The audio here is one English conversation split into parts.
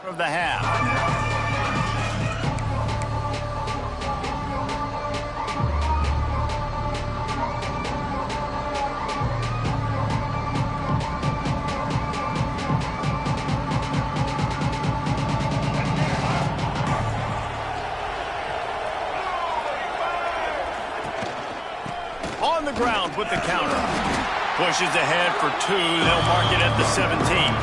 of the half. On the ground with the counter. Pushes ahead for 2. They'll mark it at the 17.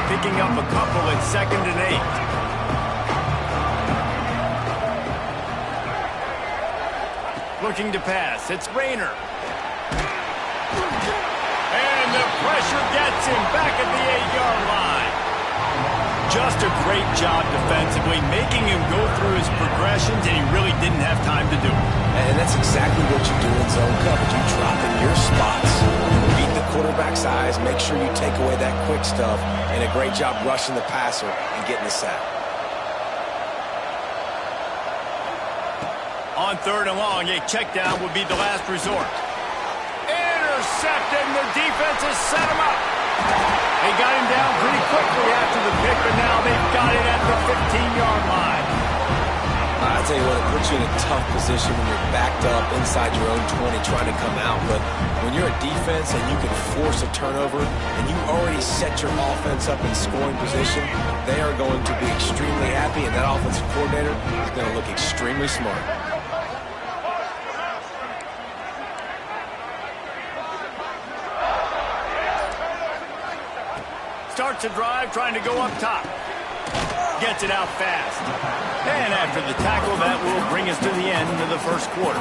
Picking up a couple at 2nd and 8. Looking to pass. It's Rayner. And the pressure gets him back at the 8-yard line. Just a great job defensively, making him go through his progressions, and he really didn't have time to do it. And that's exactly what you do in zone coverage. You drop in your spots, beat the quarterback's eyes, make sure you take away that quick stuff, and a great job rushing the passer and getting the sack. On 3rd and long, a check down would be the last resort. Intercepted, and the defense has set him up. They got him down pretty quickly after the pick, but now they've got it at the 15-yard line. I'll tell you what, it puts you in a tough position when you're backed up inside your own 20 trying to come out. But when you're a defense and you can force a turnover and you already set your offense up in scoring position, they are going to be extremely happy, and that offensive coordinator is going to look extremely smart. Starts a drive trying to go up top. Gets it out fast. And after the tackle, that will bring us to the end of the first quarter.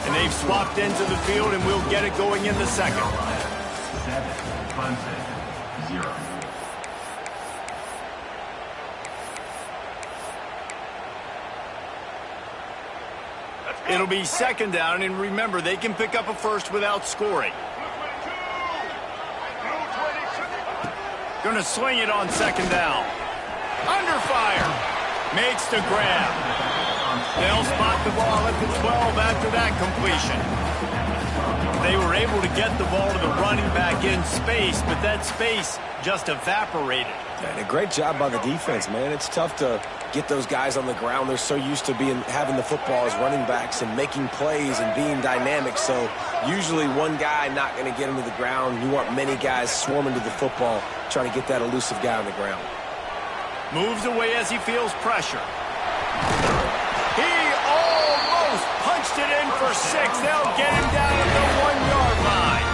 And they've swapped into the field, and we'll get it going in the second. 7-0. It'll be 2nd down, and remember, they can pick up a first without scoring. Gonna swing it on 2nd down. Under fire. Makes the grab. They'll spot the ball at the 12 after that completion. They were able to get the ball to the running back in space, but that space just evaporated. And a great job by the defense, man. It's tough to get those guys on the ground. They're so used to having the football as running backs and making plays and being dynamic. So usually one guy not going to get him to the ground. You want many guys swarming to the football, trying to get that elusive guy on the ground. Moves away as he feels pressure. He almost punched it in for 6. They'll get him down at the 1-yard line.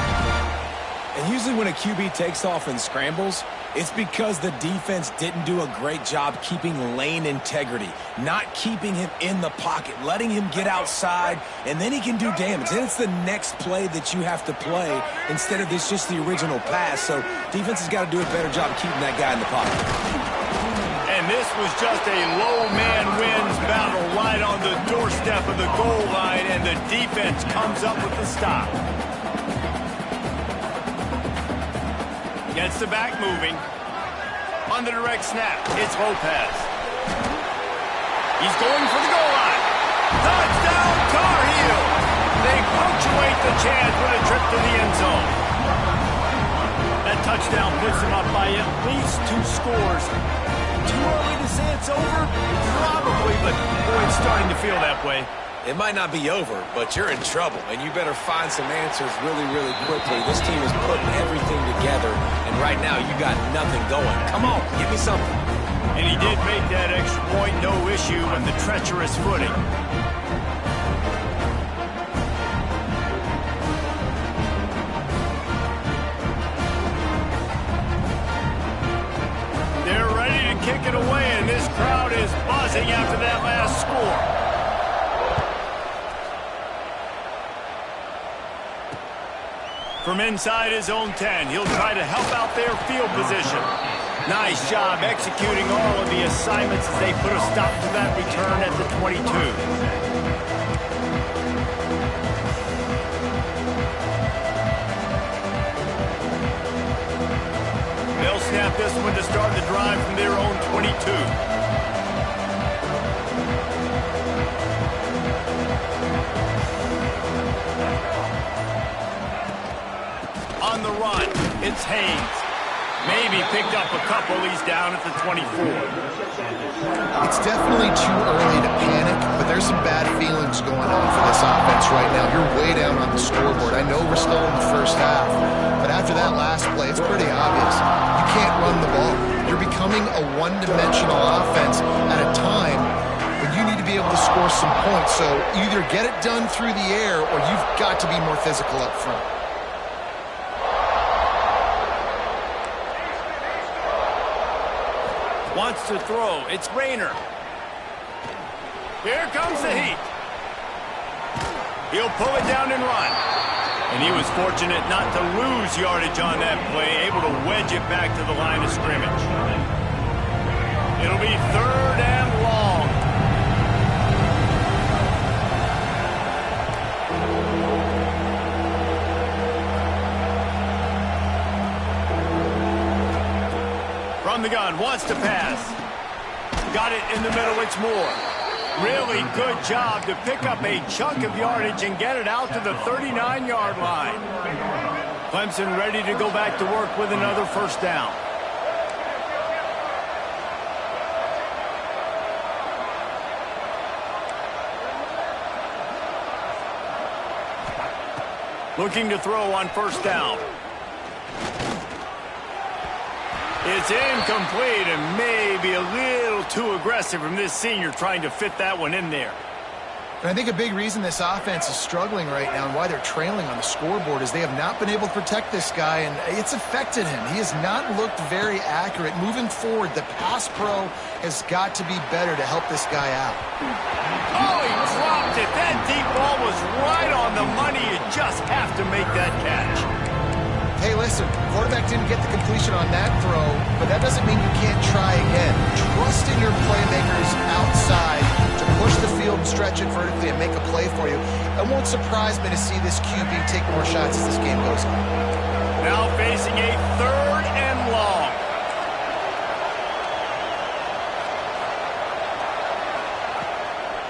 And usually when a QB takes off and scrambles, it's because the defense didn't do a great job keeping lane integrity, not keeping him in the pocket, letting him get outside, and then he can do damage. Then it's the next play that you have to play instead of this just the original pass. So defense has got to do a better job keeping that guy in the pocket. And this was just a low man wins battle right on the doorstep of the goal line, and the defense comes up with the stop. Gets the back moving. On the direct snap, it's Lopez. He's going for the goal line. Touchdown, Tar Heel! They punctuate the chance with a trip to the end zone. That touchdown puts them up by at least 2 scores. Too early to say it's over? Probably, but boy, it's starting to feel that way. It might not be over, but you're in trouble, and you better find some answers really, really quickly. This team is putting everything together, and right now you got nothing going. Come on, give me something. And he did make that extra point, no issue, on the treacherous footing. They're ready to kick it away, and this crowd is buzzing after that last score. From inside his own 10, he'll try to help out their field position. Nice job executing all of the assignments as they put a stop to that return at the 22. They'll snap this one to start the drive from their own 22. On the run, it's Haynes. Maybe picked up a couple. He's down at the 24. It's definitely too early to panic, but there's some bad feelings going on for this offense right now. You're way down on the scoreboard. I know we're still in the first half, but after that last play, it's pretty obvious. You can't run the ball. You're becoming a one-dimensional offense at a time when you need to be able to score some points. So either get it done through the air or you've got to be more physical up front. Wants to throw. It's Rayner. Here comes the heat. He'll pull it down and run. And he was fortunate not to lose yardage on that play, able to wedge it back to the line of scrimmage. It'll be 3rd and long. From the gun, wants to pass. Got it in the middle, it's Moore. Really good job to pick up a chunk of yardage and get it out to the 39-yard line. Clemson ready to go back to work with another first down. Looking to throw on first down. It's incomplete and maybe a little too aggressive from this senior trying to fit that one in there. And I think a big reason this offense is struggling right now and why they're trailing on the scoreboard is they have not been able to protect this guy, and it's affected him. He has not looked very accurate. Moving forward, the pass pro has got to be better to help this guy out. Oh, he dropped it. That deep ball was right on the money. You just have to make that catch. Hey, listen, quarterback didn't get the completion on that throw, but that doesn't mean you can't try again. Trust in your playmakers outside to push the field and stretch it vertically and make a play for you. It won't surprise me to see this QB take more shots as this game goes on. Now facing a 3rd and long.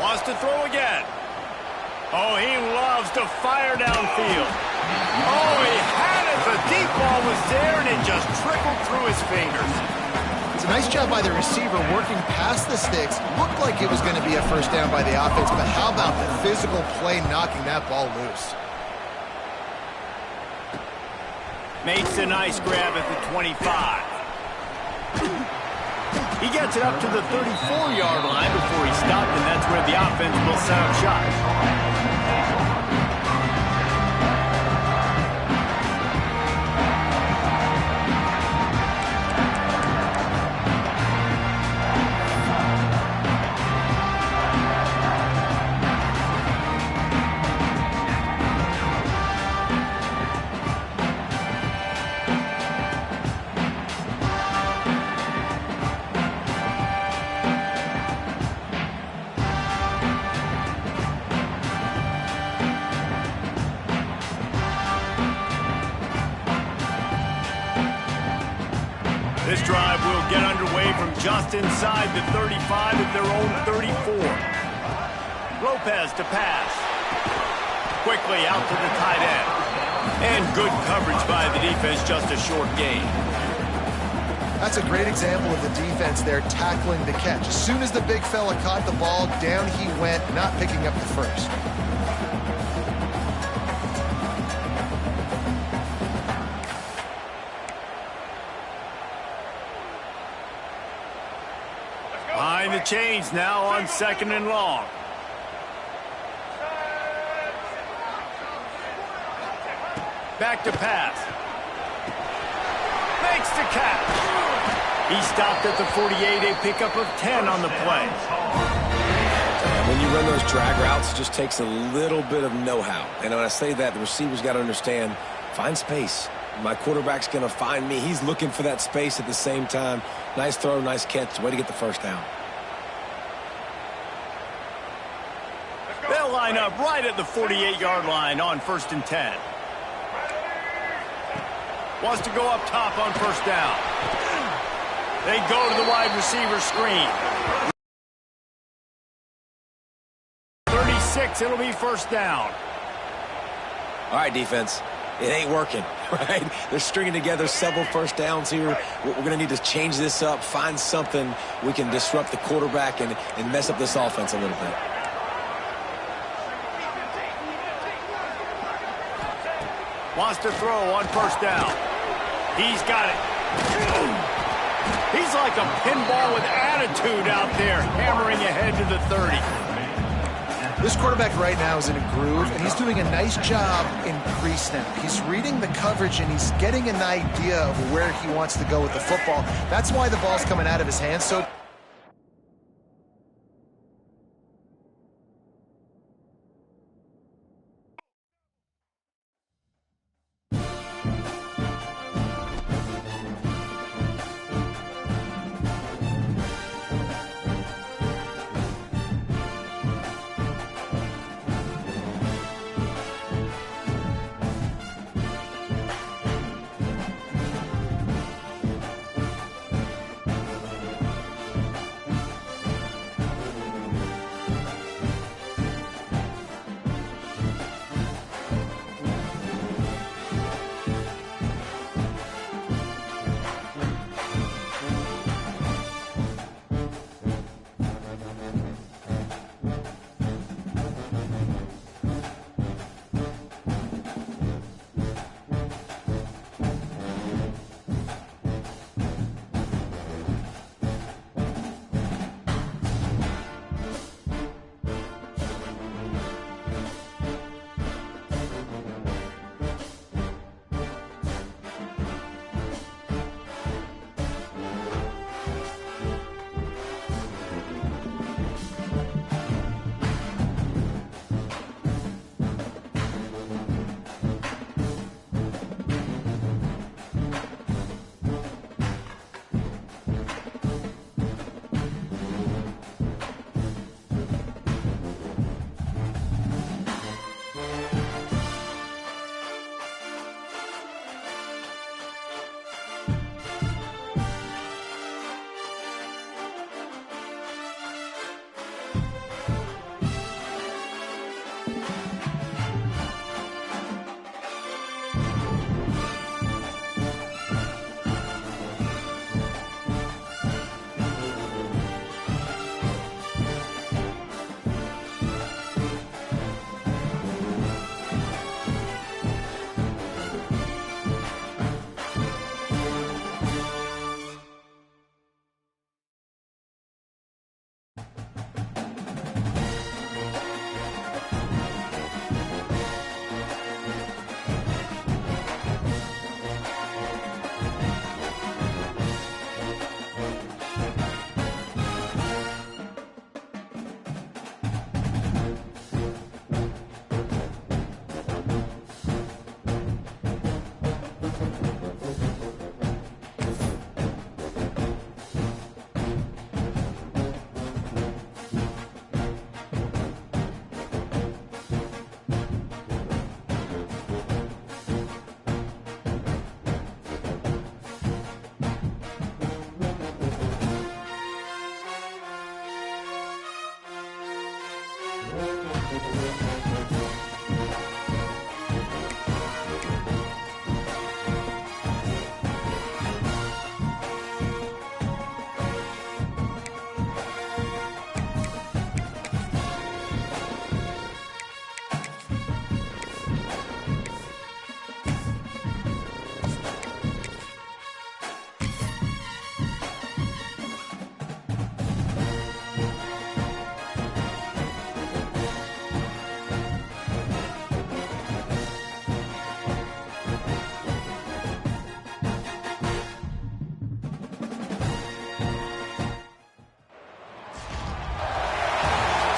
Wants to throw again. Oh, he loves to fire downfield. Oh, he had it. The deep ball was there, and it just trickled through his fingers. It's a nice job by the receiver working past the sticks. Looked like it was going to be a first down by the offense, but how about the physical play knocking that ball loose? Makes a nice grab at the 25. He gets it up to the 34-yard line before he stopped, and that's where the offense will set up shop. This drive will get underway from just inside the 35 of their own 34. Lopez to pass. Quickly out to the tight end. And good coverage by the defense, just a short gain. That's a great example of the defense there tackling the catch. As soon as the big fella caught the ball, down he went, not picking up the first. Behind the chains now on 2nd and long. Back to pass. Makes the catch. He stopped at the 48, a pickup of 10 on the play. When you run those drag routes, it just takes a little bit of know-how. And when I say that, the receiver's got to understand, find space. My quarterback's going to find me. He's looking for that space at the same time. Nice throw, nice catch. Way to get the first down. They'll line up right at the 48-yard line on 1st and 10. Wants to go up top on 1st down. They go to the wide receiver screen. 36, it'll be 1st down. All right, defense. It ain't working, right? They're stringing together several first downs here. We're going to need to change this up, find something we can disrupt the quarterback and mess up this offense a little bit. Wants to throw on 1st down. He's got it. He's like a pinball with attitude out there, hammering ahead to the 30. This quarterback right now is in a groove, and he's doing a nice job in pre-snap. He's reading the coverage, and he's getting an idea of where he wants to go with the football. That's why the ball's coming out of his hands. So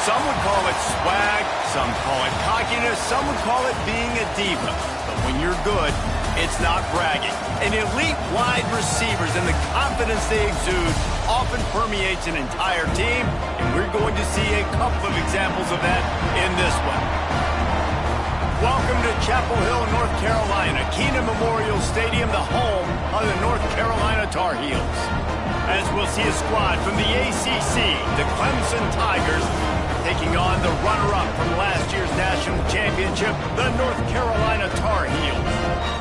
Some would call it swag, some call it cockiness, some would call it being a diva. But when when you're good, it's not bragging. And elite wide receivers and the confidence they exude often permeates an entire team, and we're going to see a couple of examples of that in this one. Welcome to Chapel Hill, North Carolina, Keenan Memorial Stadium, the home of the North Carolina Tar Heels. As we'll see a squad from the ACC, the Clemson Tigers, taking on the runner-up from last year's national championship, the North Carolina Tar Heels.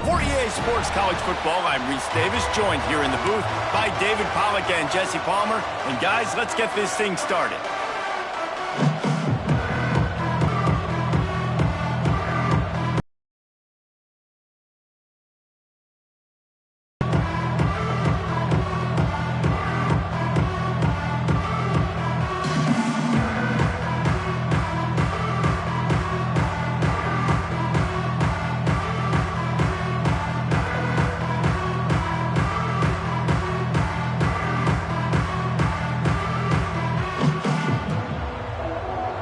For EA Sports College Football, I'm Reese Davis, joined here in the booth by David Pollack and Jesse Palmer. And guys, let's get this thing started.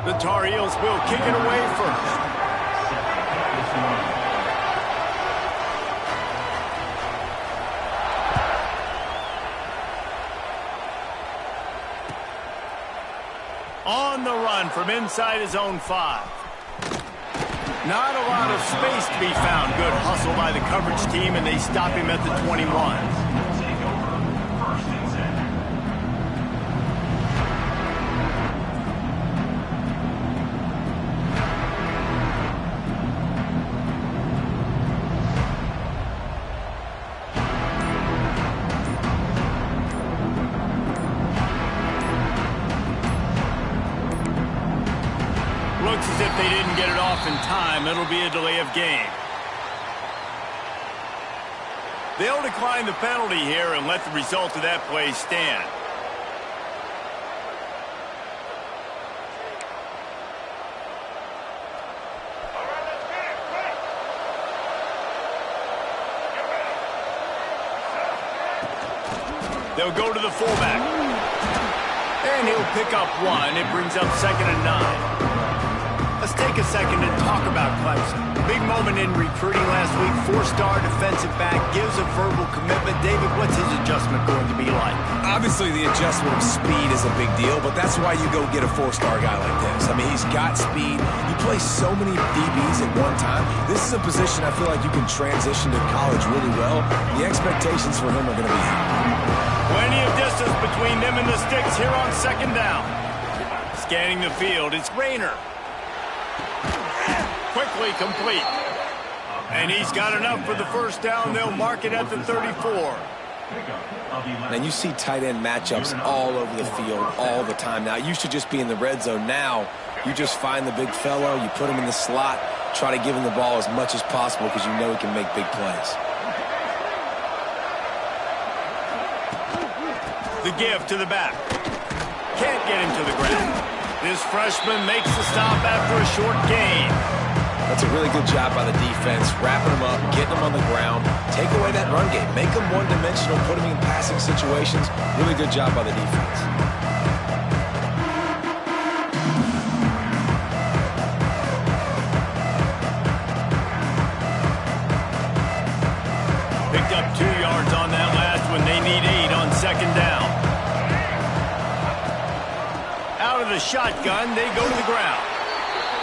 The Tar Heels will kick it away first. On the run from inside his own 5. Not a lot of space to be found. Good hustle by the coverage team, and they stop him at the 21. Looks as if they didn't get it off in time. It'll be a delay of game. They'll decline the penalty here and let the result of that play stand. They'll go to the fullback. And he'll pick up 1. It brings up 2nd and 9. Let's take a second and talk about Clemson. Big moment in recruiting last week. 4-star defensive back, gives a verbal commitment. David, what's his adjustment going to be like? Obviously, the adjustment of speed is a big deal, but that's why you go get a 4-star guy like this. I mean, he's got speed. He plays so many DBs at one time. This is a position I feel like you can transition to college really well. The expectations for him are going to be high. Plenty of distance between them and the sticks here on 2nd down. Scanning the field, it's Rayner. Quickly complete. And he's got enough for the 1st down. They'll mark it at the 34. And you see tight end matchups all over the field all the time. Now, it used to just be in the red zone. Now, you just find the big fellow, you put him in the slot, try to give him the ball as much as possible because you know he can make big plays. The give to the back. Can't get him to the ground. This freshman makes the stop after a short gain. That's a really good job by the defense, wrapping them up, getting them on the ground, take away that run game, make them one-dimensional, put them in passing situations. Really good job by the defense. Picked up 2 yards on that last one. They need 8 on 2nd down. Out of the shotgun, they go to the ground.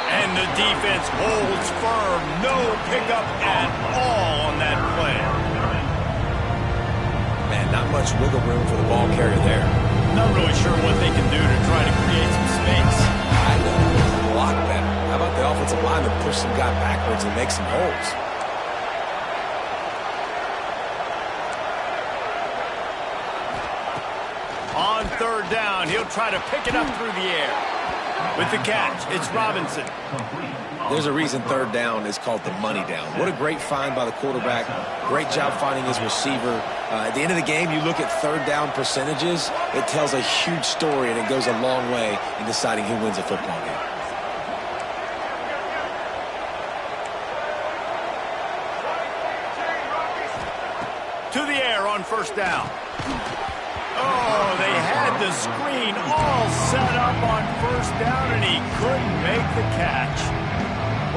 And the defense holds firm. No pickup at all on that play. Man, not much wiggle room for the ball carrier there. Not really sure what they can do to try to create some space. I know. Block better. How about the offensive line that push some guy backwards and make some holes? On 3rd down, he'll try to pick it up through the air. With the catch, it's Robinson. There's a reason 3rd down is called the money down. What a great find by the quarterback. Great job finding his receiver. At the end of the game, you look at 3rd down percentages. It tells a huge story, and it goes a long way in deciding who wins a football game. To the air on 1st down. Oh, they had the screen all set up on 1st down, and he couldn't make the catch.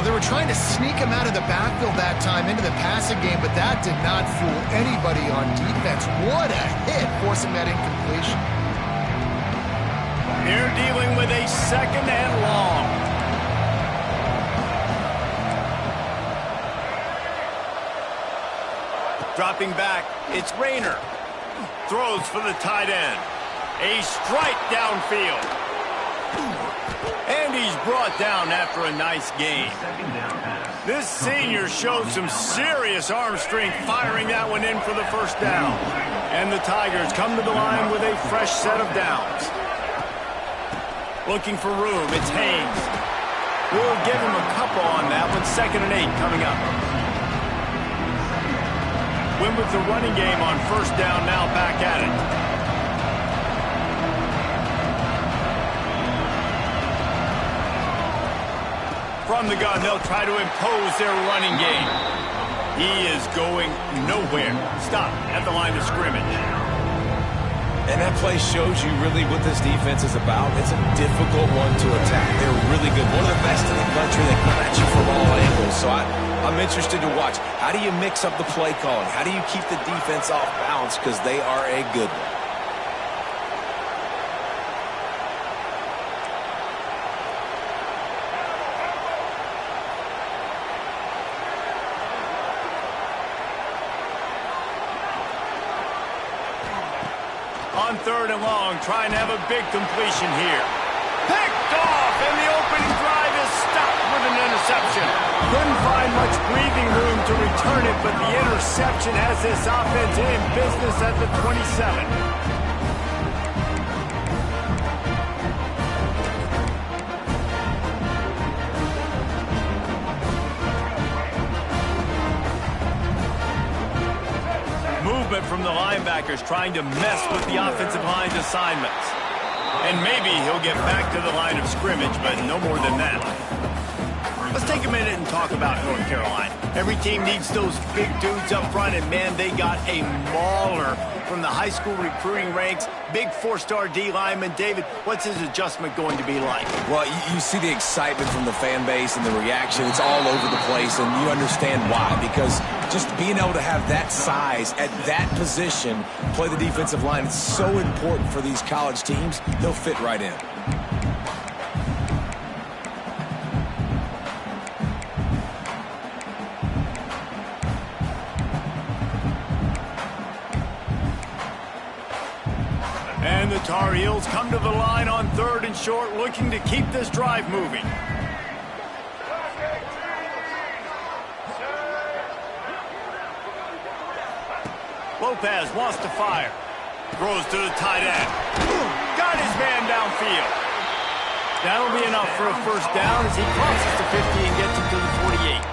Well, they were trying to sneak him out of the backfield that time into the passing game, but that did not fool anybody on defense. What a hit, forcing that incompletion. They're dealing with a 2nd and long. Dropping back, it's Rayner. Throws for the tight end. A strike downfield. And he's brought down after a nice gain. This senior showed some serious arm strength firing that one in for the 1st down. And the Tigers come to the line with a fresh set of downs. Looking for room, it's Haynes. We'll give him a couple on that one. 2nd and 8 coming up. Win with the running game on 1st down, now back at it. From the gun, they'll try to impose their running game. He is going nowhere. Stop at the line of scrimmage. And that play shows you really what this defense is about. It's a difficult one to attack. They're really good. One of the best in the country. They come at you from all angles. So I'm interested to watch. How do you mix up the play calling? How do you keep the defense off balance? Because they are a good one. On 3rd and long, trying to have a big completion here. Picked off, and the opening drive is stopped with an interception. Couldn't find much breathing room to return it, but the interception has this offense in business at the 27. From the linebackers trying to mess with the offensive line's assignments. And maybe he'll get back to the line of scrimmage, but no more than that. Let's take a minute and talk about North Carolina. Every team needs those big dudes up front, and man, they got a mauler from the high school recruiting ranks. Big 4-star D lineman. David, what's his adjustment going to be like? Well, you see the excitement from the fan base and the reaction. It's all over the place, and you understand why. Because just being able to have that size at that position, play the defensive line, it's so important for these college teams. They'll fit right in. And the Tar Heels come to the line on 3rd and short, looking to keep this drive moving. Lopez wants to fire. Throws to the tight end. Got his man downfield. That'll be enough for a 1st down as he crosses the 50 and gets him to the 48.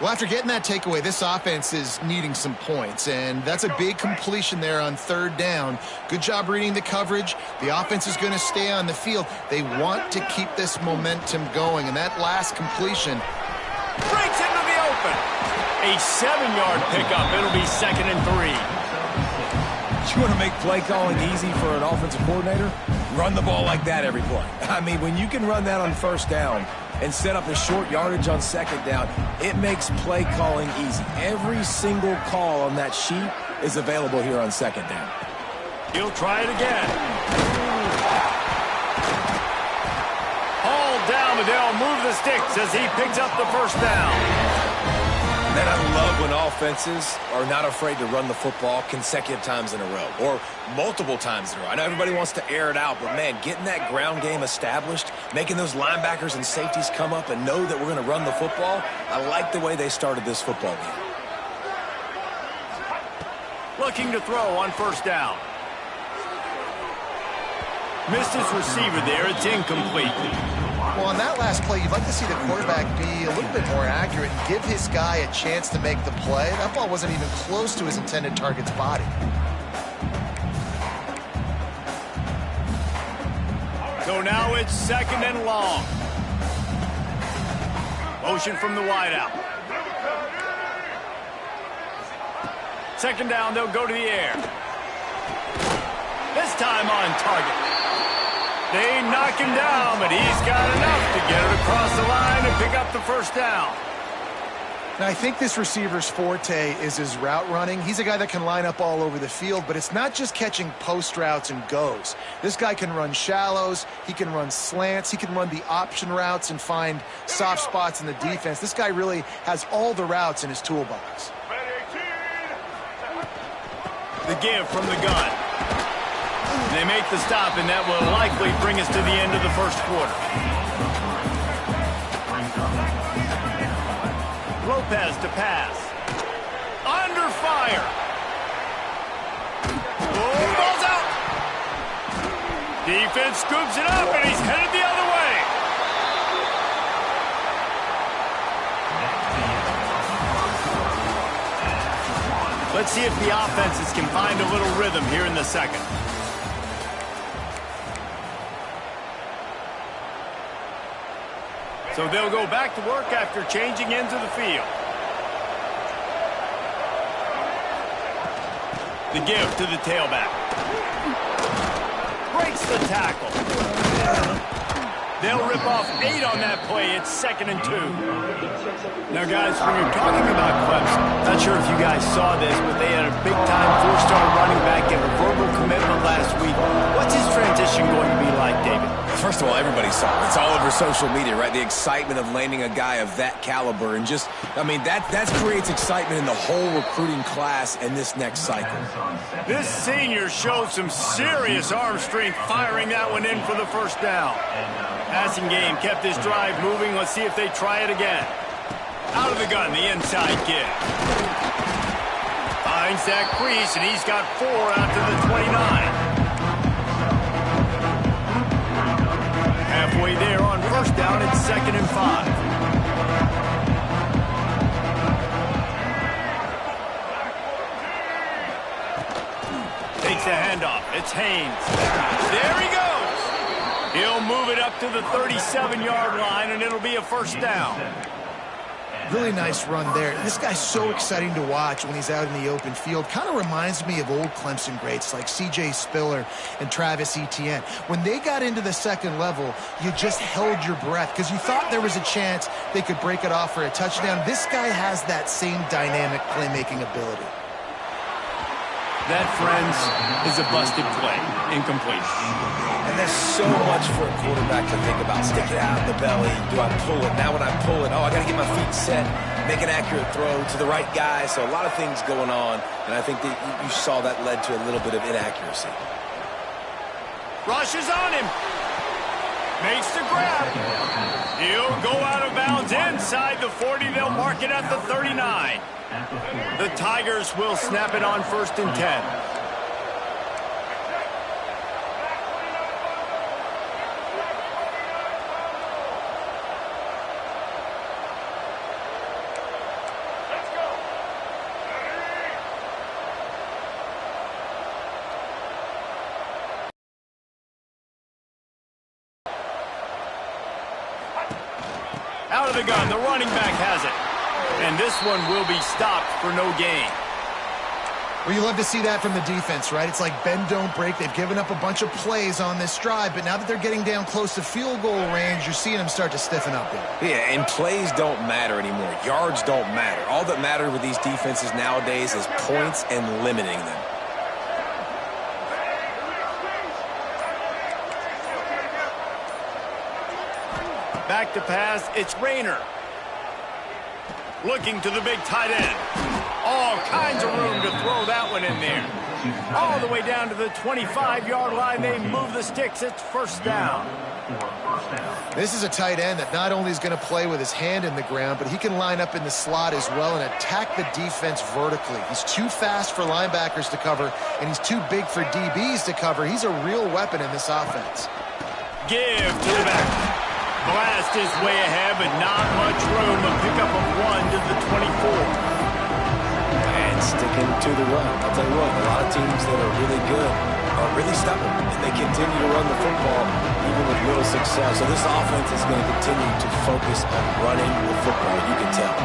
Well, after getting that takeaway, this offense is needing some points, and that's a big completion there on 3rd down. Good job reading the coverage. The offense is going to stay on the field. They want to keep this momentum going, and that last completion breaks into the open. A 7-yard pickup. It'll be 2nd and 3. You want to make play calling easy for an offensive coordinator? Run the ball like that every play. I mean, when you can run that on 1st down and set up a short yardage on 2nd down, it makes play calling easy. Every single call on that sheet is available here on 2nd down. He'll try it again. Hauled down, but they'll move the sticks as he picks up the 1st down. Man, I love when offenses are not afraid to run the football consecutive times in a row or multiple times in a row. I know everybody wants to air it out, but, man, getting that ground game established, making those linebackers and safeties come up and know that we're going to run the football, I like the way they started this football game. Looking to throw on 1st down. Missed his receiver there. It's incomplete. Well, on that last play, you'd like to see the quarterback be a little bit more accurate and give his guy a chance to make the play. That ball wasn't even close to his intended target's body. So now it's 2nd and long. Motion from the wideout. 2nd down, they'll go to the air. This time on target. They knock him down, but he's got enough to get it across the line and pick up the first down. Now, I think this receiver's forte is his route running. He's a guy that can line up all over the field, but it's not just catching post routes and goes. This guy can run shallows, he can run slants, he can run the option routes and find soft spots in the defense. This guy really has all the routes in his toolbox. The give from the gun. They make the stop, and that will likely bring us to the end of the first quarter. Lopez to pass. Under fire. Oh, ball's out. Defense scoops it up, and he's headed the other way. Let's see if the offenses can find a little rhythm here in the second. So they'll go back to work after changing into the field. The give to the tailback. Breaks the tackle. They'll rip off 8 on that play. It's 2nd and 2. Now, guys, when you're talking about Clemson, not sure if you guys saw this, but they had a big-time 4-star running back get a verbal commitment last week. What's his transition going to be like, David? First of all, everybody saw it. It's all over social media, right? The excitement of landing a guy of that caliber. And just, I mean, that creates excitement in the whole recruiting class in this next cycle. This senior showed some serious arm strength firing that one in for the first down. Passing game kept this drive moving. Let's see if they try it again. Out of the gun, the inside give. Finds that crease, and he's got 4 out to the 29. Halfway there on first down, it's 2nd and 5. Takes the handoff. It's Haynes. There he goes. He'll move it up to the 37-yard line, and it'll be a first down. Really nice run there. This guy's so exciting to watch when he's out in the open field. Kind of reminds me of old Clemson greats like C.J. Spiller and Travis Etienne. When they got into the second level, you just held your breath because you thought there was a chance they could break it off for a touchdown. This guy has that same dynamic playmaking ability. That, friends, is a busted play. Incomplete. And there's so much for a quarterback to think about. Stick it out in the belly. Do I pull it? Now when I pull it, oh, I got to get my feet set, make an accurate throw to the right guy. So a lot of things going on, and I think that you saw that led to a little bit of inaccuracy. Rushes on him. Makes the grab. He'll go out of bounds inside the 40. They'll mark it at the 39. The Tigers will snap it on 1st and 10. Out of the gun, the running back has it. And this one will be stopped for no gain. Well, you love to see that from the defense, right? It's like bend, don't break. They've given up a bunch of plays on this drive, but now that they're getting down close to field goal range, you're seeing them start to stiffen up there. Yeah, and plays don't matter anymore. Yards don't matter. All that matters with these defenses nowadays is points and limiting them. Back to pass, it's Rayner. Looking to the big tight end. All kinds of room to throw that one in there. All the way down to the 25-yard line. They move the sticks. It's first down. This is a tight end that not only is going to play with his hand in the ground, but he can line up in the slot as well and attack the defense vertically. He's too fast for linebackers to cover, and he's too big for DBs to cover. He's a real weapon in this offense. Give to the back. Blast is way ahead, but not much room. A pickup of 1 to the 24. And sticking to the run. I'll tell you what, a lot of teams that are really good are really stubborn, and they continue to run the football even with little success. So this offense is going to continue to focus on running the football. You can tell.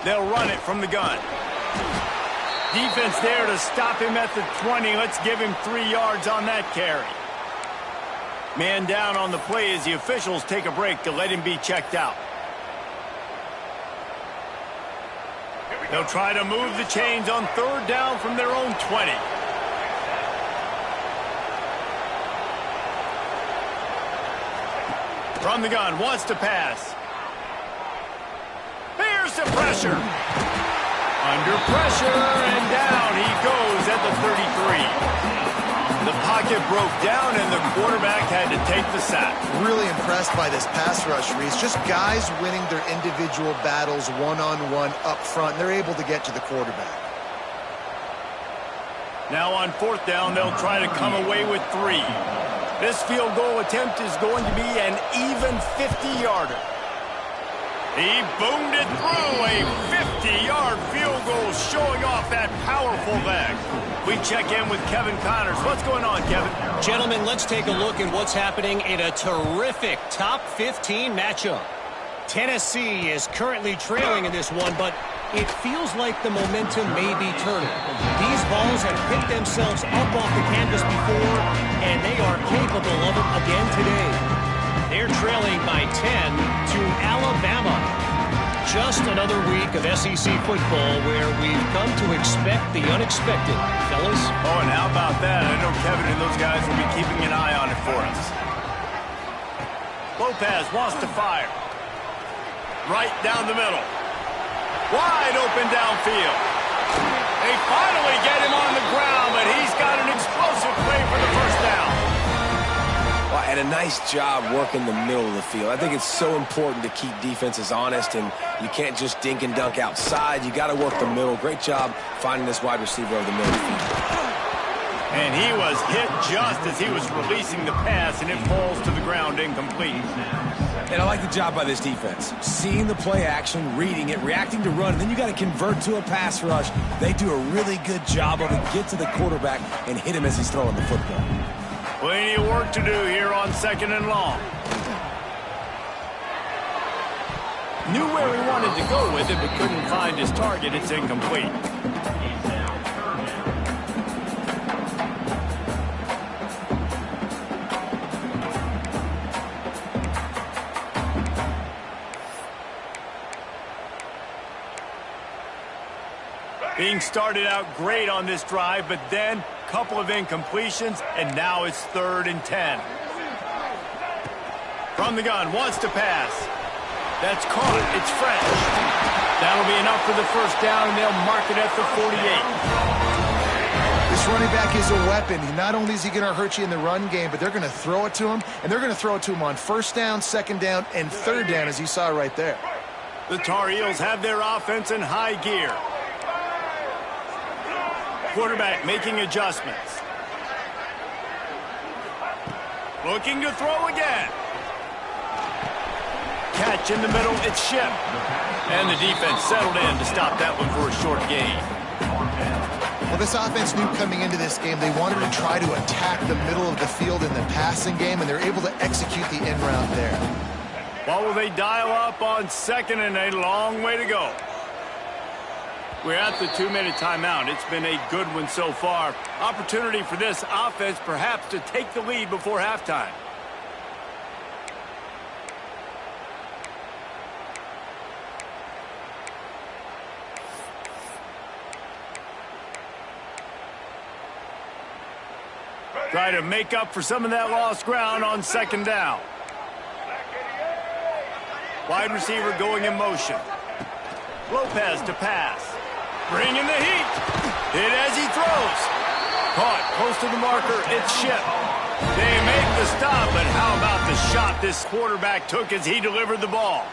They'll run it from the gun. Defense there to stop him at the 20. Let's give him 3 yards on that carry. Man down on the play as the officials take a break to let him be checked out. They'll try to move the chains on 3rd down from their own 20. From the gun, wants to pass. Here's the pressure. Under pressure, and down he goes at the 33. The pocket broke down, and the quarterback had to take the sack. Really impressed by this pass rush, Reese. Just guys winning their individual battles one-on-one up front. They're able to get to the quarterback. Now on 4th down, they'll try to come away with 3. This field goal attempt is going to be an even 50-yarder. He boomed it through, a 50-yard field goal showing off that powerful leg. We check in with Kevin Connors. What's going on, Kevin? Gentlemen, let's take a look at what's happening in a terrific top 15 matchup. Tennessee is currently trailing in this one, but it feels like the momentum may be turning. These balls have picked themselves up off the canvas before, and they are capable of it again today. They're trailing by 10 to Alabama. Just another week of SEC football where we've come to expect the unexpected, fellas. Oh, and how about that? I know Kevin and those guys will be keeping an eye on it for us. Lopez wants to fire. Right down the middle. Wide open downfield. They finally get him on the ground, but he's got an explosive play for the first down. Well, and a nice job working the middle of the field. I think it's so important to keep defenses honest, and you can't just dink and dunk outside. You got to work the middle. Great job finding this wide receiver over the middle of the field. And he was hit just as he was releasing the pass, and it falls to the ground incomplete. And I like the job by this defense. Seeing the play action, reading it, reacting to run, and then you got to convert to a pass rush. They do a really good job of it. Get to the quarterback and hit him as he's throwing the football. Plenty of work to do here on 2nd and long. Knew where he wanted to go with it, but couldn't find his target. It's incomplete. Being started out great on this drive, but then a couple of incompletions, and now it's 3rd and 10. From the gun, wants to pass. That's caught. It's French. That'll be enough for the first down, and they'll mark it at the 48. This running back is a weapon. Not only is he going to hurt you in the run game, but they're going to throw it to him, and they're going to throw it to him on 1st down, 2nd down, and 3rd down, as you saw right there. The Tar Heels have their offense in high gear. Quarterback making adjustments. Looking to throw again. Catch in the middle, it's Ship. And the defense settled in to stop that one for a short gain. Well, this offense knew coming into this game they wanted to try to attack the middle of the field in the passing game, and they're able to execute the end route there. What will they dial up on 2nd and a long way to go? We're at the 2-minute timeout. It's been a good one so far. Opportunity for this offense perhaps to take the lead before halftime. Try to make up for some of that lost ground on 2nd down. Wide receiver going in motion. Lopez to pass. Bringing the heat. Hit as he throws. Caught close to the marker. It's Ship. They make the stop, but how about the shot this quarterback took as he delivered the ball?